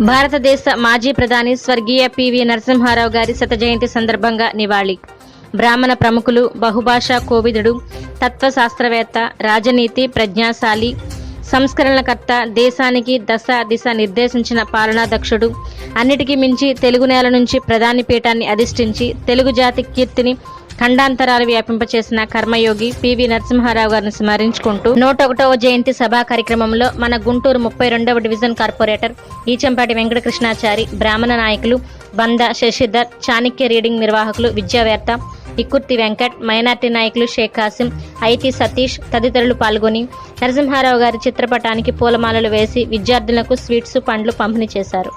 భారతదేశ మాజీ ప్రధాని స్వర్గీయ పివి నరసింహారావు గారి శత జయంతి సందర్భంగా నివాళి. బ్రాహ్మణ ప్రముఖులు, బహుభాషా కోవిదుడు, తత్వశాస్త్రవేత్త, రాజనీతి ప్రజ్ఞాశాలి, సంస్కరణకర్త, దేశానికి దశ దిశ నిర్దేశించిన పాలనాదక్షుడు, అన్నిటికీ మించి తెలుగు నేల నుంచి ప్రధాని పీఠాన్ని అధిష్ఠించి తెలుగు జాతి కీర్తిని ఖండాంతరాలు వ్యాపింపచేసిన కర్మయోగి పివి నరసింహారావు గారిని స్మరించుకుంటూ 101వ జయంతి సభా కార్యక్రమంలో మన గుంటూరు 32వ డివిజన్ కార్పొరేటర్ ఈచంపాటి వెంకటకృష్ణాచారి, బ్రాహ్మణ నాయకులు బంద శశిధర్, చాణక్య రీడింగ్ నిర్వాహకులు విద్యావేత్త ఇక్కుర్తి వెంకట్, మైనార్టీ నాయకులు షేక్ కాసిం, ఐటీ సతీష్ తదితరులు పాల్గొని నరసింహారావు గారి చిత్రపటానికి పూలమాలలు వేసి విద్యార్థులకు స్వీట్స్, పండ్లు పంపిణీ చేశారు.